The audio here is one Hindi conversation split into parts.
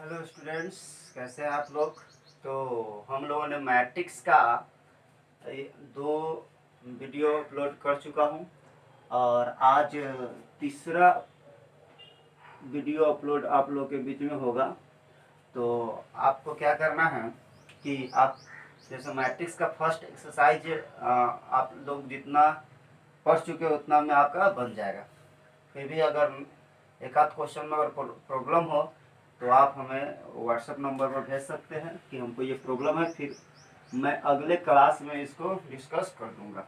हेलो स्टूडेंट्स, कैसे हैं आप लोग। तो हम लोगों ने मैट्रिक्स का दो वीडियो अपलोड कर चुका हूं और आज तीसरा वीडियो अपलोड आप लोग के बीच में होगा। तो आपको क्या करना है कि आप जैसे मैट्रिक्स का फर्स्ट एक्सरसाइज आप लोग जितना पढ़ चुके हो उतना में आपका बन जाएगा। फिर भी अगर एक आध क्वेश्चन में अगर प्रॉब्लम हो तो आप हमें व्हाट्सएप नंबर पर भेज सकते हैं कि हमको ये प्रॉब्लम है, फिर मैं अगले क्लास में इसको डिस्कस कर दूंगा।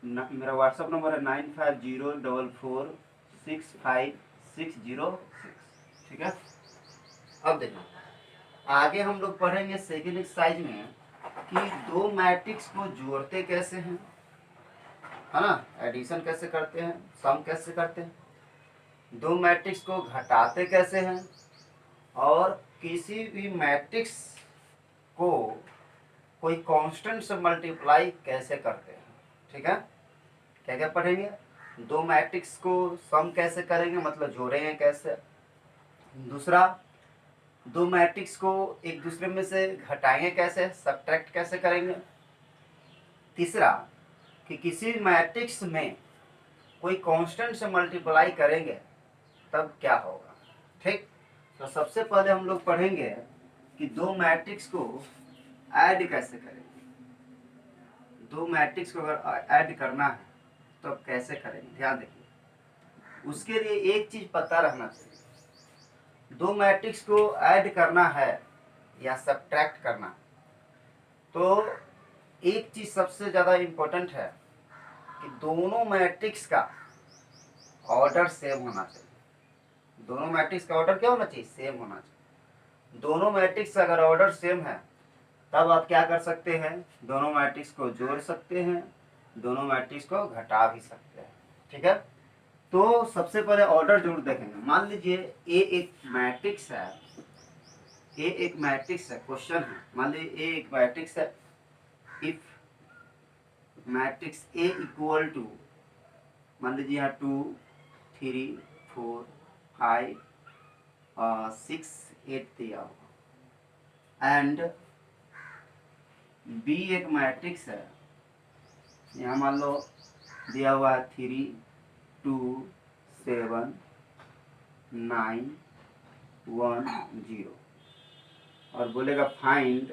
मेरा व्हाट्सएप नंबर है 9504656006। ठीक है। अब देखो, आगे हम लोग पढ़ेंगे सेकेंड एक्सरसाइज में कि दो मैट्रिक्स को जोड़ते कैसे हैं, है ना, एडिशन कैसे करते हैं, सम कैसे करते हैं, दो मैट्रिक्स को घटाते कैसे हैं और किसी भी मैट्रिक्स को कोई कांस्टेंट से मल्टीप्लाई कैसे करते हैं। ठीक है। क्या क्या पढ़ेंगे, दो मैट्रिक्स को सम कैसे करेंगे मतलब जोड़ेंगे कैसे, दूसरा दो मैट्रिक्स को एक दूसरे में से घटाएंगे कैसे, सब्ट्रैक्ट कैसे करेंगे, तीसरा कि किसी मैट्रिक्स में कोई कांस्टेंट से मल्टीप्लाई करेंगे तब क्या होगा। ठीक। तो सबसे पहले हम लोग पढ़ेंगे कि दो मैट्रिक्स को ऐड कैसे करेंगे। दो मैट्रिक्स को अगर ऐड करना है तो अब कैसे करेंगे, ध्यान देखिए। उसके लिए एक चीज पता रहना चाहिए, दो मैट्रिक्स को ऐड करना है या सब्ट्रैक्ट करना है तो एक चीज सबसे ज्यादा इंपॉर्टेंट है कि दोनों मैट्रिक्स का ऑर्डर सेम होना चाहिए। दोनों मैट्रिक्स का ऑर्डर क्या होना चाहिए, सेम होना चाहिए। दोनों मैट्रिक्स अगर ऑर्डर सेम है तब आप क्या कर सकते हैं, दोनों मैट्रिक्स को जोड़ सकते हैं, दोनों मैट्रिक्स को घटा भी सकते हैं। ठीक है। तो सबसे पहले ऑर्डर जोड़ देखेंगे। मान लीजिए ए एक मैट्रिक्स है, ए एक मैट्रिक्स है, क्वेश्चन है, मान लीजिए ए एक मैट्रिक्स है। If matrix A equal to, मान लीजिए यहाँ 2 3 4 5 6 8 दिया होगा एंड बी एक मैट्रिक्स है, यहाँ मान लो दिया हुआ है 3 2 7 9 1 0 और बोलेगा find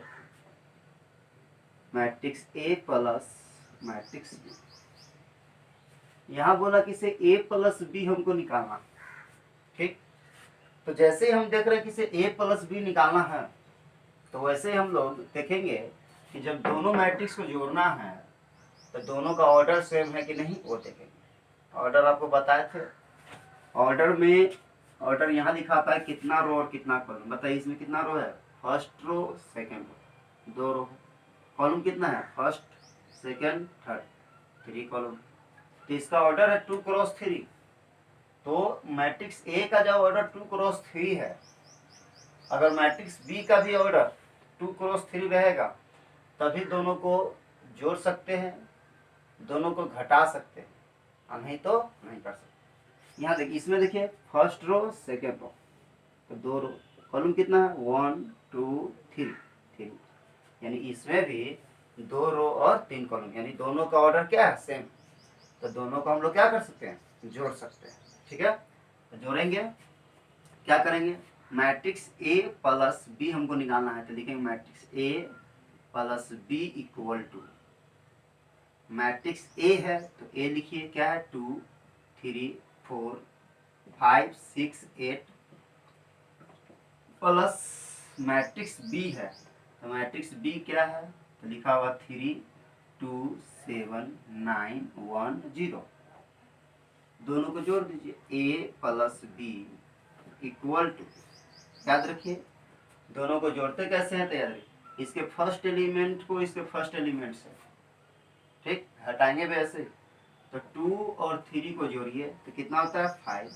matrix A plus matrix B. यहाँ बोला कि इसे ए प्लस बी हमको निकालना। ठीक। तो जैसे ही हम देख रहे हैं कि इसे ए प्लस बी निकालना है तो वैसे ही हम लोग देखेंगे कि जब दोनों मैट्रिक्स को जोड़ना है तो दोनों का ऑर्डर सेम है कि नहीं वो देखेंगे। ऑर्डर आपको बताए थे, ऑर्डर में ऑर्डर यहाँ दिखाता है कितना रो और कितना कॉलम। बताइए इसमें कितना रो है, फर्स्ट रो सेकेंड रो, दो रो। कॉलम कितना है, फर्स्ट सेकेंड थर्ड, 3 कॉलम। तो इसका ऑर्डर है 2 क्रॉस 3। तो मैट्रिक्स ए का जब ऑर्डर 2 क्रॉस 3 है, अगर मैट्रिक्स बी का भी ऑर्डर 2 क्रॉस 3 रहेगा तभी दोनों को जोड़ सकते हैं, दोनों को घटा सकते हैं, और नहीं तो नहीं कर सकते। यहाँ देखिए, इसमें देखिए फर्स्ट रो सेकेंड रो, तो दो रो, कॉलम कितना है 1 2 3, यानी इसमें भी 2 रो और 3 कॉलम, यानी दोनों का ऑर्डर क्या है, सेम। तो दोनों को हम लोग क्या कर सकते हैं, जोड़ सकते हैं। ठीक है। तो जोड़ेंगे, क्या करेंगे, मैट्रिक्स ए प्लस बी हमको निकालना है तो लिखेंगे matrix A plus B equal to, matrix A है तो ए लिखिए क्या है 2 3 4 5 6 8 प्लस मैट्रिक्स बी है तो मैट्रिक्स बी क्या है तो लिखा हुआ 3 2 7 9 1 0। दोनों को जोड़ दीजिए, ए प्लस बी इक्वल टू, याद रखिए दोनों को जोड़ते कैसे हैं तो याद रखिए इसके फर्स्ट एलिमेंट को इसके फर्स्ट एलिमेंट से, ठीक, हटाएंगे भी ऐसे। तो 2 और 3 को जोड़िए तो कितना होता है 5,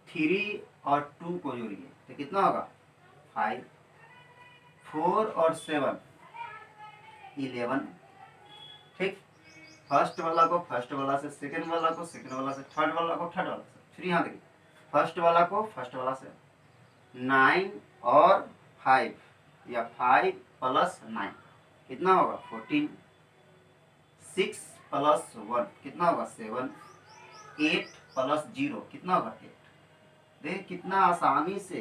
3 और 2 को जोड़िए तो कितना होगा 5, 4 और 7 11। ठीक। फर्स्ट वाला को फर्स्ट वाला से, सेकंड वाला को सेकंड वाला से, थर्ड वाला को थर्ड वाला से, फिर यहाँ देखिए फर्स्ट वाला को फर्स्ट वाला से, 9 और 5 या 5 प्लस 9 कितना होगा 14, 6 प्लस 1 कितना होगा 7, 8 प्लस 0 कितना होगा 8। देख कितना आसानी से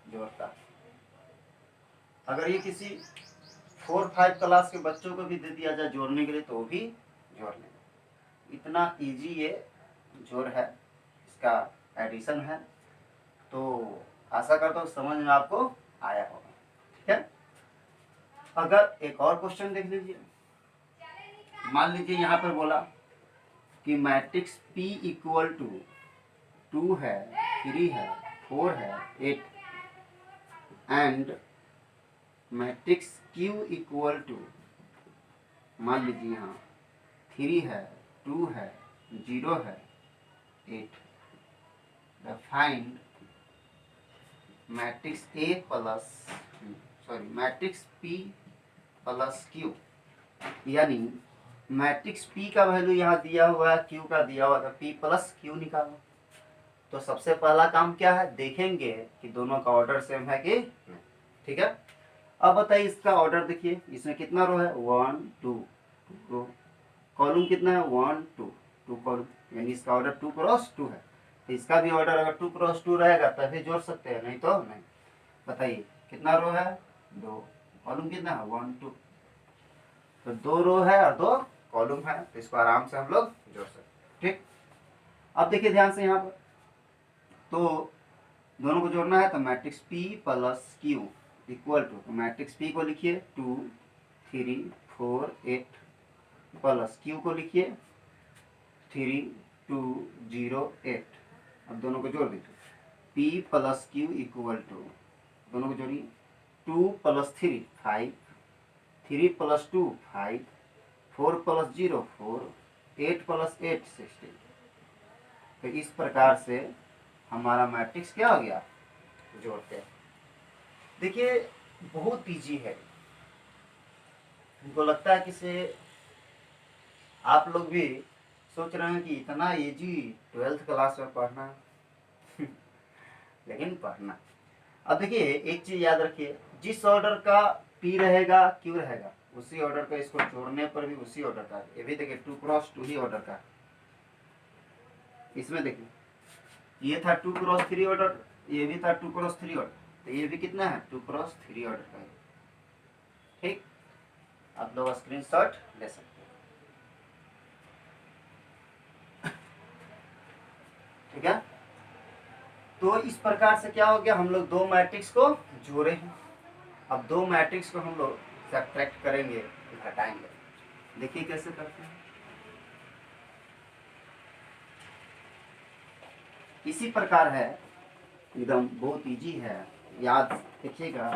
जोड़ता है। अगर ये किसी 4-5 क्लास के बच्चों को भी दे दिया जाए जोड़ने के लिए तो भी जोड़ लेंगे। इतना इजी ये जोड़ है, इसका एडिशन है। तो आशा करता हूँ समझ में आपको आया होगा। ठीक है, अगर एक और क्वेश्चन देख लीजिए। मान लीजिए यहाँ पर बोला कि मैट्रिक्स P इक्वल टू 2 है, 3 है, 4 है, 8 and matrix Q equal to मान लीजिए यहाँ 3 है, 2 है, 0 है, 8। Find matrix A plus matrix P plus Q, यानी मैट्रिक्स P का वैल्यू यहाँ दिया हुआ है, Q का दिया हुआ है, P प्लस Q निकालो। तो सबसे पहला काम क्या है, देखेंगे कि दोनों का ऑर्डर सेम है कि नहीं। ठीक है, अब बताइए इसका ऑर्डर देखिए, इसमें कितना रो है 1 2 रो, कॉलम कितना है 1 2 2 कॉलम, यानी इसका ऑर्डर 2 क्रॉस 2 है। तो इसका भी ऑर्डर अगर 2 क्रॉस 2 रहेगा तभी जोड़ सकते हैं, नहीं तो नहीं। बताइए कितना रो है 2, कॉलम कितना है 1 2, तो 2 रो है और 2 कॉलम है, तो इसको आराम से हम लोग जोड़ सकते हैं। ठीक, अब देखिए ध्यान से यहाँ पर, तो दोनों को जोड़ना है तो matrix P plus Q equal to, तो मैट्रिक्स P को लिखिए 2 3 4 8 प्लस Q को लिखिए 3 2 0 8। अब दोनों को जोड़ दीजिए, P plus Q equal to, दोनों को जोड़िए 2 प्लस 3 5, 3 प्लस 2 5, 4 प्लस 0 4, 8 प्लस 8 16। तो इस प्रकार से हमारा मैट्रिक्स क्या हो गया, जोड़ते हैं। देखिए बहुत इजी है, हमको लगता है कि से आप लोग भी सोच रहे हैं कि इतना इजी 12th क्लास में पढ़ना लेकिन पढ़ना। अब देखिए एक चीज याद रखिए, जिस ऑर्डर का P रहेगा Q रहेगा उसी ऑर्डर का, इसको जोड़ने पर भी उसी ऑर्डर का। ये भी देखिए 2 क्रॉस 2 ही ऑर्डर का, इसमें देखिए ये था 2 क्रॉस 3 ऑर्डर, ये भी था 2 क्रॉस 3 ऑर्डर, तो ये भी कितना है 2 क्रॉस 3 ऑर्डर का है। ठीक, आप लोग स्क्रीनशॉट ले सकते हैं। ठीक है, तो इस प्रकार से क्या हो गया, हम लोग दो मैट्रिक्स को जोड़े हैं। अब दो मैट्रिक्स को हम लोग सब्ट्रैक्ट करेंगे, घटाएंगे। देखिए कैसे करते हैं। इसी प्रकार है, एकदम बहुत इजी है, याद देखिएगा,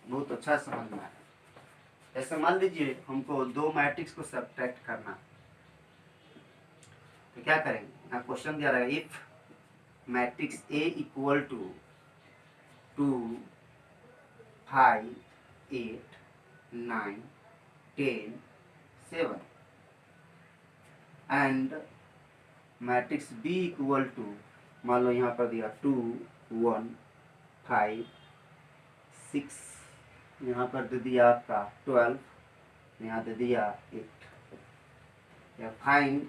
बहुत अच्छा समझना है। जैसे मान लीजिए हमको दो मैट्रिक्स को सब्ट्रैक्ट करना, तो क्या करेंगे, यहाँ क्वेश्चन दिया रहेगा if matrix A equal to 2 5 8 9 10 7 and matrix B equal to, मान लो यहाँ पर दिया 2 1 5 6, यहाँ पर दे दिया आपका 12, यहाँ दे दिया 8। फाइंड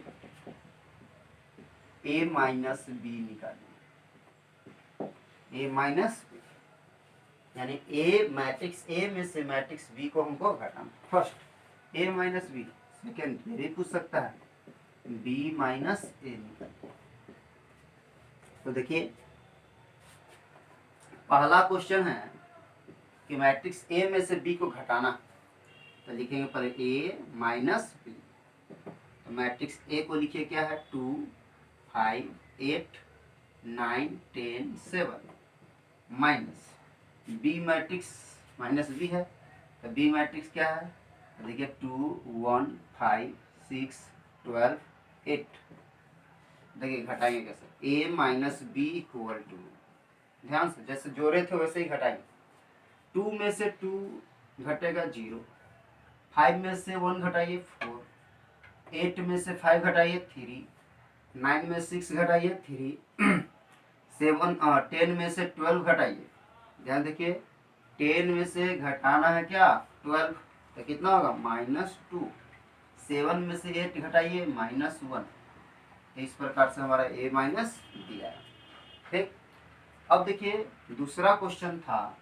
A माइनस B निकालिए, A माइनस B, यानी A मैट्रिक्स A में से मैट्रिक्स B को हमको घटाना। First A minus B, second ये पूछ सकता है B माइनस A निकालिए। तो देखिए पहला क्वेश्चन है कि मैट्रिक्स A में से B को घटाना, तो लिखेंगे पहले A माइनस B। तो मैट्रिक्स A को लिखिए क्या है 2 5 8 9 10 7 minus B matrix minus B है, तो B मैट्रिक्स क्या है, देखिए 2 1 5 6 12 8। देखिए घटाएंगे कैसे, A minus B equal to, ध्यान से जैसे जोड़े थे वैसे ही घटाएंगे। 2 में से 2 घटेगा 0, 5 में से 1 घटाइए 4, 8 में से 5 घटाइए 3, 9 में 6 घटाइए 3, 10 में से 12 घटाइए, ध्यान देखिए 10 में से घटाना है क्या 12, तो कितना होगा -2। 7 में से 8 घटाइए -1। इस प्रकार से हमारा a माइनस दिया है। ठीक, अब देखिए दूसरा क्वेश्चन था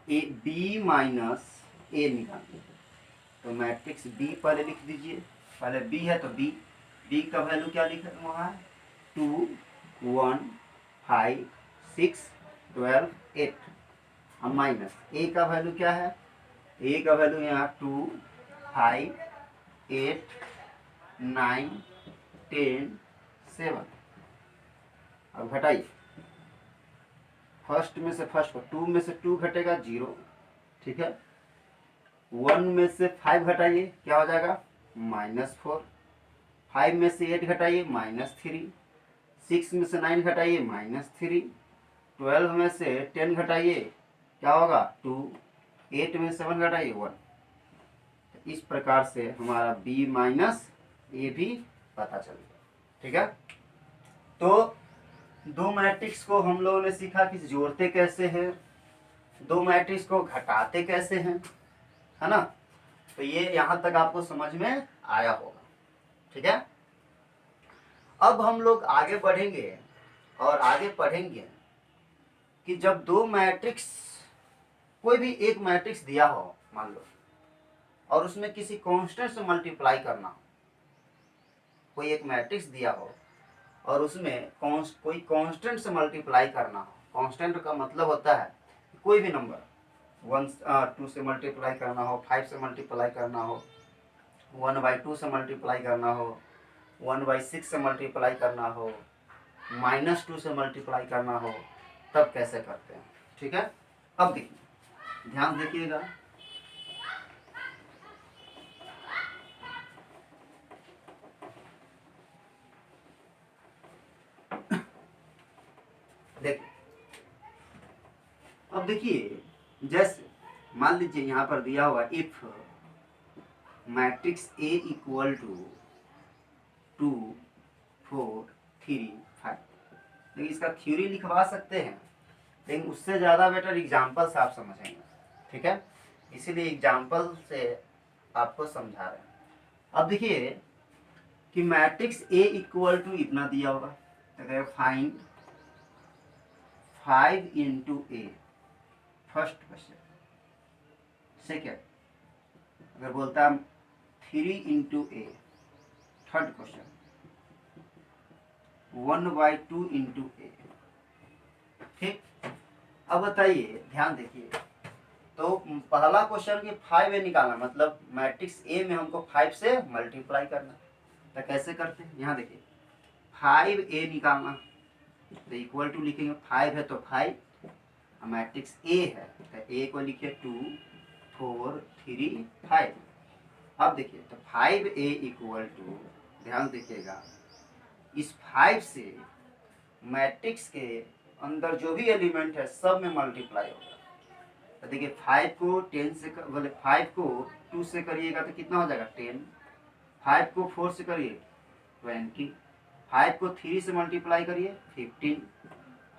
ए b माइनस ए निकालिए, तो मैट्रिक्स b पहले लिख दीजिए, पहले b है तो b का वैल्यू क्या लिखा वहाँ है 2 1 5 6 12 8, और माइनस a का वैल्यू क्या है, a का वैल्यू यहाँ 2 5 8 9 10 7। अब घटाइए, फर्स्ट में से फर्स्ट को 2 में से 2 घटेगा 0, ठीक है। 1 में से 5 घटाइए क्या हो जाएगा -4। 5 में से 8 घटाइए -3। 6 में से 9 घटाइए -3। 12 में से 10 घटाइए क्या होगा 2। 8 में 7 घटाइए 1। इस प्रकार से हमारा b माइनस ए भी पता चल गया, ठीक है। तो दो मैट्रिक्स को हम लोगों ने सीखा कि जोड़ते कैसे हैं, दो मैट्रिक्स को घटाते कैसे हैं, है ना। तो ये यहां तक आपको समझ में आया होगा, ठीक है। अब हम लोग आगे बढ़ेंगे और आगे पढ़ेंगे कि जब दो मैट्रिक्स, कोई भी एक मैट्रिक्स दिया हो मान लो, और उसमें किसी कांस्टेंट से मल्टीप्लाई करना हो, कोई एक मैट्रिक्स दिया हो और उसमें कोई कांस्टेंट से मल्टीप्लाई करना हो। कांस्टेंट का मतलब होता है कोई भी नंबर 2 से मल्टीप्लाई करना हो, 5 से मल्टीप्लाई करना हो, 1/2 से मल्टीप्लाई करना हो, 1/6 से मल्टीप्लाई करना हो, -2 से मल्टीप्लाई करना हो, तब कैसे करते हैं, ठीक है। अब देखिए, ध्यान देखिएगा, देखिए अब देखिए, जैसे मान लीजिए यहाँ पर दिया हुआ if matrix A equal to 2 4 3 5, लेकिन इसका थ्योरी लिखवा सकते हैं, लेकिन उससे ज़्यादा बेटर एग्जाम्पल से आप समझेंगे, ठीक है। इसीलिए एग्जाम्पल से आपको समझा रहे हैं। अब देखिए कि मैट्रिक्स A इक्वल टू इतना दिया होगा, तो फाइंड 5 इंटू ए, फर्स्ट क्वेश्चन। सेकेंड अगर बोलता है 3 इंटू ए, थर्ड क्वेश्चन 1/2 इंटू ए, ठीक। अब बताइए, ध्यान देखिए, तो पहला क्वेश्चन की 5a निकालना, मतलब मैट्रिक्स ए में हमको 5 से मल्टीप्लाई करना, तो कैसे करते हैं, यहाँ देखिए 5a निकालना, तो इक्वल टू लिखेंगे, 5 है तो 5, मैट्रिक्स ए है तो ए को लिखिए 2 4 3 5। अब देखिए तो 5a इक्वल टू, ध्यान देखिएगा, इस 5 से मैट्रिक्स के अंदर जो भी एलिमेंट है सब में मल्टीप्लाई होगा। तो देखिए 5 को 10 से बोले 5 को 2 से करिएगा तो कितना हो जाएगा 10, 5 को 4 से करिए 20, 5 को 3 से मल्टीप्लाई करिए 15,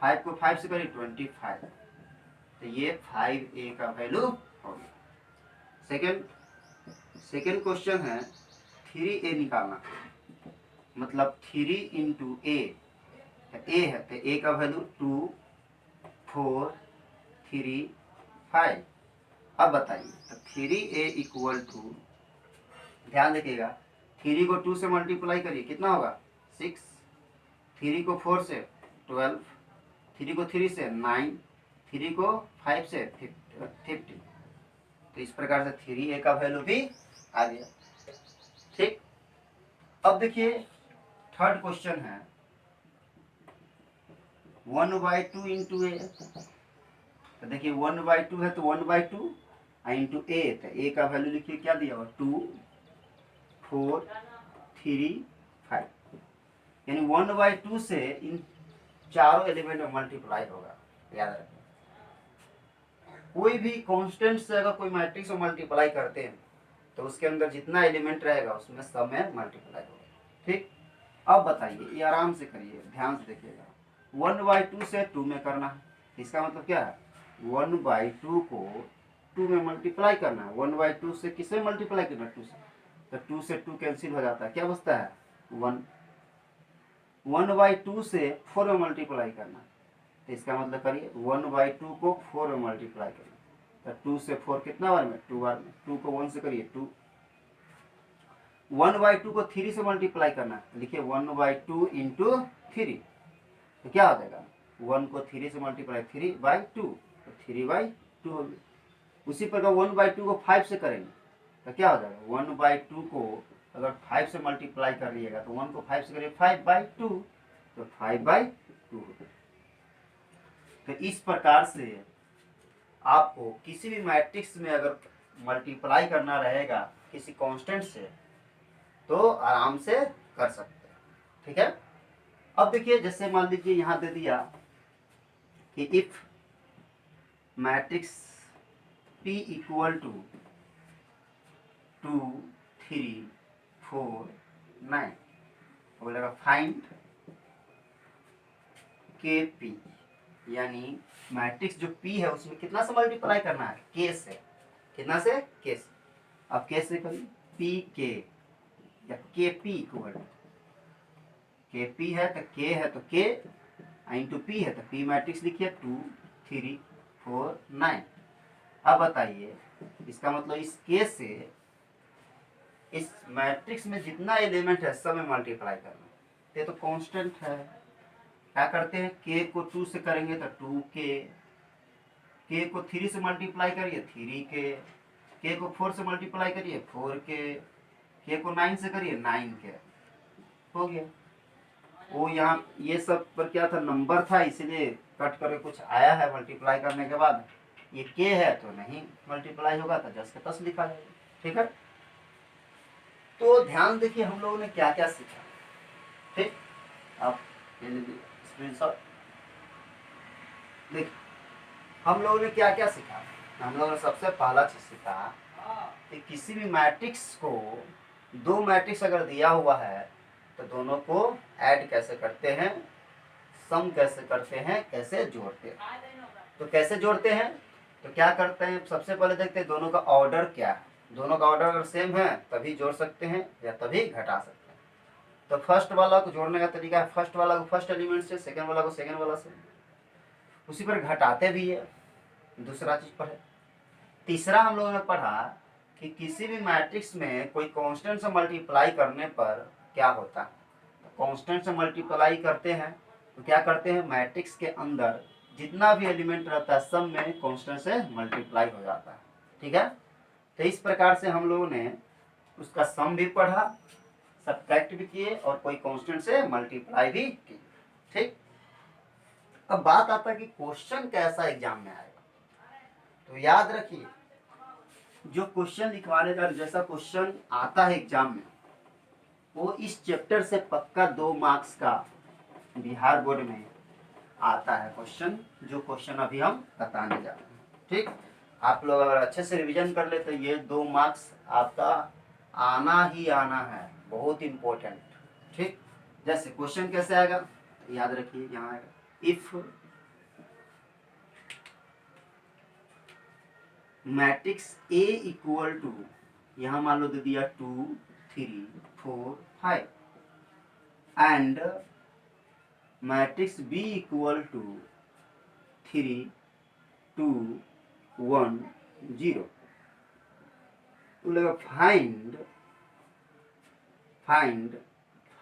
5 को 5 से करिए 25। तो ये 5a का वैल्यू हो गया। सेकेंड क्वेश्चन है 3a निकालना, मतलब 3 इंटू ए, ए है तो ए का वैल्यू 2 4 3 5। अब बताइए तो 3a इक्वल टू, ध्यान देखिएगा 3 को 2 से मल्टीप्लाई करिए कितना होगा 6, 3 को 4 से 12, 3 को 3 से 9, 3 को 5 से 50। तो इस प्रकार से 3a का वैल्यू भी आ गया, ठीक। अब देखिए थर्ड क्वेश्चन है 1/2 इंटू ए, तो देखिए 1/2 है तो 1/2 इंटू ए, तो ए का वैल्यू लिखिए क्या दिया हुआ 2 4 3 5, यानी 1/2 से इन चारों एलिमेंट में मल्टीप्लाई होगा। याद रखें, कोई भी कांस्टेंट से अगर कोई मैट्रिक्स को मल्टीप्लाई करते हैं तो उसके अंदर जितना एलिमेंट रहेगा उसमें सब में मल्टीप्लाई होगा, ठीक। अब बताइए, ये आराम से करिए, ध्यान से देखिएगा। 1/2 से 2 में करना है, इसका मतलब क्या है, 1/2 को 2 में मल्टीप्लाई करना है। 1/2 से किसे मल्टीप्लाई करना है, 2 से, तो 2 से 2 कैंसिल हो जाता है, क्या बचता है 1। 1/2 से 4 में मल्टीप्लाई करना है, तो इसका मतलब करिए 1/2 को 4 में मल्टीप्लाई करिए, तो 2 से 4 कितना बार में, 2 बार में। 2 को 1 से करिए 2। 1/2 को 3 से मल्टीप्लाई करना है, लिखिए 1/2 इंटू 3, तो क्या हो जाएगा, 1 को 3 से मल्टीप्लाई 3/2, तो 3/2 हो गया। उसी प्रकार 1/2 को 5 से करेंगे तो क्या हो जाएगा, 1/2 को अगर 5 से मल्टीप्लाई कर लिएगा तो 1 को 5 से करिए 5/2, तो 5/2 हो गया। तो इस प्रकार से आपको किसी भी मैट्रिक्स में अगर मल्टीप्लाई करना रहेगा किसी कांस्टेंट से, तो आराम से कर सकते हैं, ठीक है। अब देखिए, जैसे मान लीजिए यहां दे दिया कि if matrix P equal to 2 3 4 9, बोलेगा फाइंड के पी, यानी मैट्रिक्स जो P है उसमें कितना से मल्टीप्लाई करना है, K से। कितना से, K से। अब K से करिए पी के, या के पी इक्वल, के पी है तो के है तो के इंटू पी है तो पी मैट्रिक्स लिखिए 2 3 4 9। अब बताइए, इसका मतलब इस के से इस मैट्रिक्स में जितना एलिमेंट है सब में मल्टीप्लाई करना, ये तो कांस्टेंट है। क्या करते हैं, के को 2 से करेंगे तो 2k, के को 3 से मल्टीप्लाई करिए 3k को 4 से मल्टीप्लाई करिए 4k को 9 से करिए 9k, हो गया। वो यहाँ ये सब पर क्या था, नंबर था, इसीलिए कट करके कुछ आया है मल्टीप्लाई करने के बाद। ये के है तो नहीं मल्टीप्लाई होगा, तो 10 के 10 लिखा जाएगा, ठीक है। तो ध्यान देखिए हम लोगों ने क्या क्या सीखा, ठीक। आप स्क्रीनशॉट देखिए हम लोगों ने क्या क्या सीखा। हम लोगों ने सबसे पहला चीज सीखा कि किसी भी मैट्रिक्स को, दो मैट्रिक्स अगर दिया हुआ है तो दोनों को ऐड कैसे करते हैं, सम कैसे करते हैं, कैसे जोड़ते हैं। तो कैसे जोड़ते हैं, तो क्या करते हैं, सबसे पहले देखते हैं दोनों का ऑर्डर क्या है। दोनों का ऑर्डर अगर सेम है तभी जोड़ सकते हैं या तभी घटा सकते हैं। तो फर्स्ट वाला को जोड़ने का तरीका है, फर्स्ट वाला को फर्स्ट एलिमेंट से, सेकंड वाला को सेकंड वाला से। उसी पर घटाते भी है, दूसरा चीज पर है। तीसरा हम लोगों ने पढ़ा कि किसी भी मैट्रिक्स में कोई कांस्टेंट से मल्टीप्लाई करने पर क्या होता है। कांस्टेंट से मल्टीप्लाई करते हैं तो क्या करते हैं, मैट्रिक्स के अंदर जितना भी एलिमेंट रहता है सब में कांस्टेंट से मल्टीप्लाई हो जाता है, ठीक है। तो इस प्रकार से हम लोगों ने उसका सम भी पढ़ा, सब्ट्रैक्ट भी किए और कोई कांस्टेंट से मल्टीप्लाई भी किए, ठीक। अब बात आता है कि क्वेश्चन कैसा एग्जाम में आएगा। तो याद रखिए, जो क्वेश्चन लिखवाने का जैसा क्वेश्चन आता है एग्जाम में, वो इस चैप्टर से पक्का 2 मार्क्स का बिहार बोर्ड में आता है क्वेश्चन, जो क्वेश्चन अभी हम बताने जा रहे हैं, ठीक। आप लोग अगर अच्छे से रिवीजन कर ले तो ये 2 मार्क्स आपका आना ही आना है, बहुत इंपॉर्टेंट, ठीक। जैसे क्वेश्चन कैसे आएगा, तो याद रखिए, यहाँ आएगा if matrix A equal to, यहाँ मान लो दे दिया 2 3 4 5, and matrix B equal to 3 2 1 0, तो लगेगा find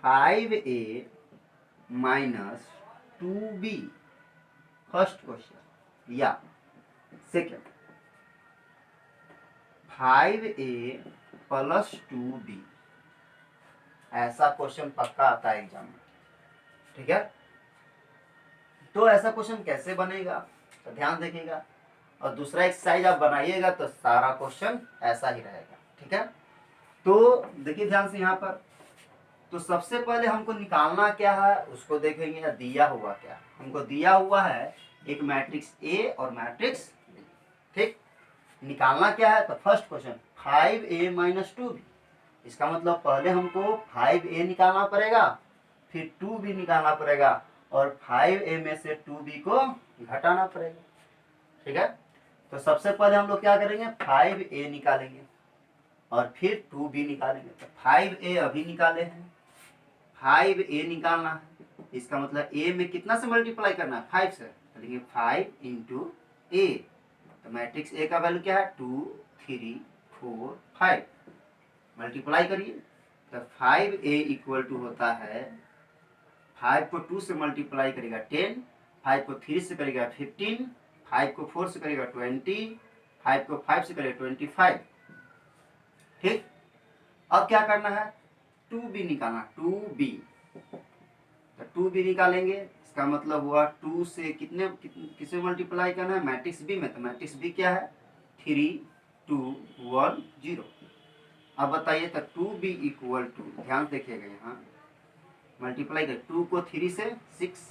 5a minus 2b, first question. या सेकेंड 5a प्लस 2b, ऐसा क्वेश्चन पक्का आता है एग्जाम में, ठीक है। तो ऐसा क्वेश्चन कैसे बनेगा, तो ध्यान देखिएगा, और दूसरा एक्सरसाइज आप बनाइएगा तो सारा क्वेश्चन ऐसा ही रहेगा, ठीक है। तो देखिए ध्यान से यहाँ पर, तो सबसे पहले हमको निकालना क्या है उसको देखेंगे, या दिया हुआ क्या। हमको दिया हुआ है एक मैट्रिक्स ए और मैट्रिक्स बी, ठीक। निकालना क्या है, तो first question 5a minus 2b, इसका मतलब पहले हमको 5a निकालना पड़ेगा फिर 2b निकालना पड़ेगा और 5a में से 2b को घटाना पड़ेगा। ठीक है, तो सबसे पहले हम लोग क्या करेंगे, 5a निकालेंगे और फिर 2b निकालेंगे। तो 5a अभी निकाले हैं, 5a निकालना है, इसका मतलब a में कितना से मल्टीप्लाई करना है, 5 से, तो लिखिए 5 इंटू a। तो मैट्रिक्स a का वैल्यू क्या है, 2 3 4 5, मल्टीप्लाई करिए। तो 5a इक्वल टू होता है, 5 को 2 से मल्टीप्लाई करेगा 10, 5 को 3 से करेगा 15, 5 को 4 से करेगा 20, 5 को 5 से करेगा 25। ठीक, अब क्या करना है, 2b निकालना, 2b। तो 2b निकालेंगे, इसका मतलब हुआ 2 से किसे मल्टीप्लाई करना है, मैट्रिक्स b में। तो मैट्रिक्स b क्या है, 3 2 1 0। अब बताइए, तो 2b इक्वल टू, ध्यान देखिएगा यहाँ मल्टीप्लाई कर, 2 को 3 से 6,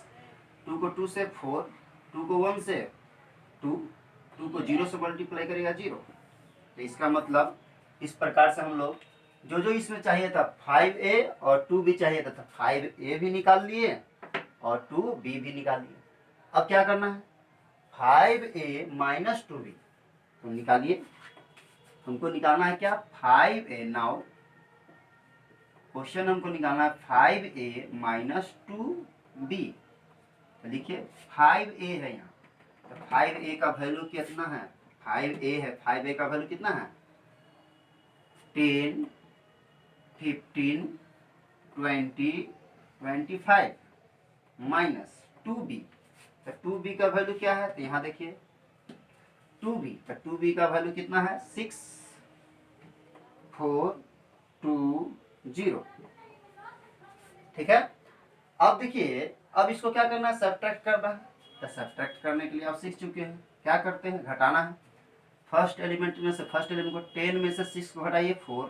2 को 2 से 4, 2 को 1 से 2, 2 को 0 से मल्टीप्लाई करेगा 0। तो इसका मतलब इस प्रकार से हम लोग जो जो इसमें चाहिए था 5a और 2b चाहिए था, 5a भी निकाल लिए और 2b भी निकाल लिए। अब क्या करना है, 5a माइनस 2b, तो निकालिए। हमको निकालना है क्या, 5a। नाउ क्वेश्चन हमको निकालना है 5a माइनस 2b। तो देखिए 5a है यहाँ, तो 5a का वैल्यू कितना है, 5a है, 5a का वैल्यू कितना है, 10 15 20 25 माइनस 2b। तो 2b का वैल्यू क्या है, तो यहाँ देखिए 2b, तो 2b का वैल्यू कितना है, 6 4 2 0। ठीक है, अब देखिए, अब इसको क्या करना है, सब्ट्रैक्ट करना है। तो सब्ट्रैक्ट करने के लिए आप सीख चुके हैं, क्या करते हैं, घटाना है। फर्स्ट एलिमेंट में से, फर्स्ट एलिमेंट को 10 में से 6 को घटाइए 4,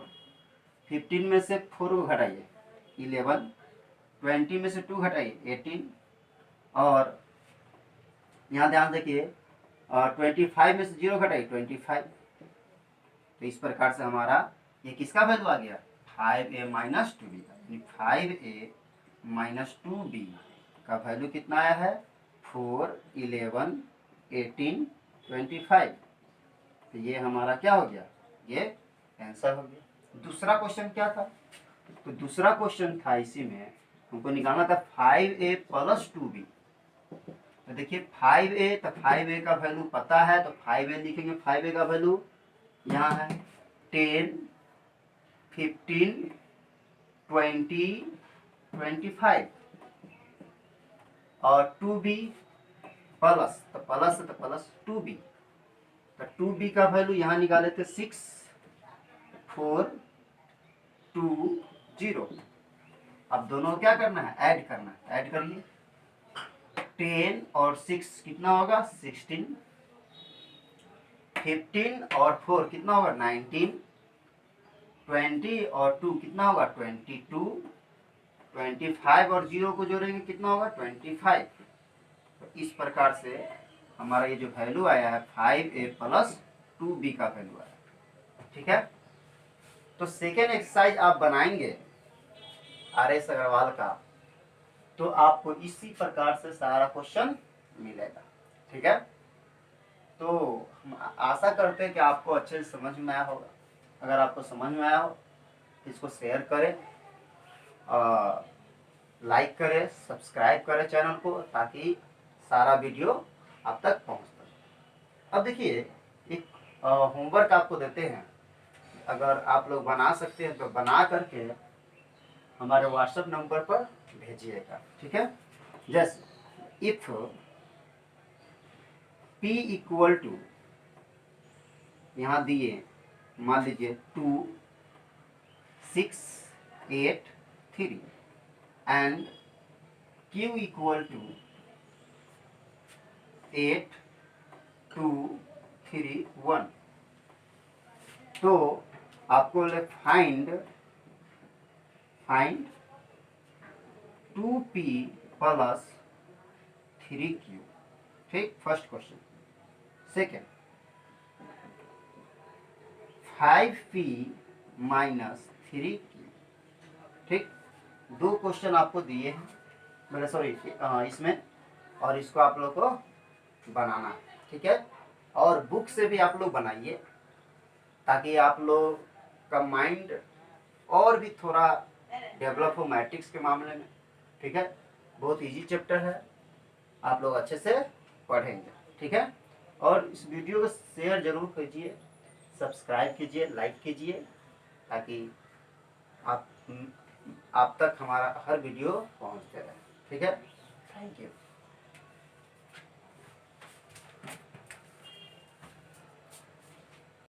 15 में से 4 को घटाइए 11, 20 में से 2 घटाइए 18, और यहाँ ध्यान देखिए 25 में से 0 घटाइए 25। तो इस प्रकार से हमारा ये किसका वैल्यू आ गया, 5a माइनस 2b का, यानी 5a माइनस 2b का वैल्यू कितना आया है, 4 11 18 25। तो ये हमारा क्या हो गया, ये आंसर हो गया। दूसरा क्वेश्चन क्या था, तो दूसरा क्वेश्चन था इसी में हमको निकालना था 5a प्लस 2b। तो देखिए 5a, तो 5a का वैल्यू पता है, तो 5a लिखेंगे। 5a का वैल्यू यहाँ है 10 15 20 25, और 2b प्लस, तो प्लस है तो प्लस 2b। तो 2b का वैल्यू यहाँ निकाले थे 6 4 2 0। अब दोनों क्या करना है, ऐड करना है, ऐड करिए। 10 और 6 कितना होगा, 16, 15 और 4 कितना होगा, 19, 20 और 2 कितना होगा, 22, 25 और 0 को जोड़ेंगे कितना होगा, 25। तो इस प्रकार से हमारा ये जो वैल्यू आया है 5a प्लस 2b का वैल्यू आया। ठीक है, तो सेकेंड एक्सरसाइज आप बनाएंगे आर.एस. अग्रवाल का, तो आपको इसी प्रकार से सारा क्वेश्चन मिलेगा। ठीक है, तो हम आशा करते हैं कि आपको अच्छे से समझ में आया होगा। अगर आपको समझ में आया हो तो इसको शेयर करें, लाइक करें, सब्सक्राइब करें चैनल को, ताकि सारा वीडियो आप तक पहुंच सके। अब देखिए, एक होमवर्क आपको देते हैं, अगर आप लोग बना सकते हैं तो बना करके हमारे व्हाट्सएप नंबर पर भेजिएगा। ठीक है, जैसे इफ p इक्वल टू, यहाँ दिए मान लीजिए 2 6 8 3 एंड q इक्वल टू 8 2 3 1, तो आपको फाइंड 2p प्लस 3q। ठीक, first question. Second, 5p minus 3q। ठीक, दो क्वेश्चन आपको दिए हैं, मेरे सॉरी इसमें, और इसको आप लोग को बनाना है, ठीक है। और बुक से भी आप लोग बनाइए ताकि आप लोग का माइंड और भी थोड़ा डेवलप हो मैट्रिक्स के मामले में, ठीक है। बहुत इजी चैप्टर है, आप लोग अच्छे से पढ़ेंगे, ठीक है। और इस वीडियो को शेयर जरूर कीजिए, सब्सक्राइब कीजिए, लाइक कीजिए, ताकि आप आप तक हमारा हर वीडियो पहुंचते रहे, ठीक है। Thank you.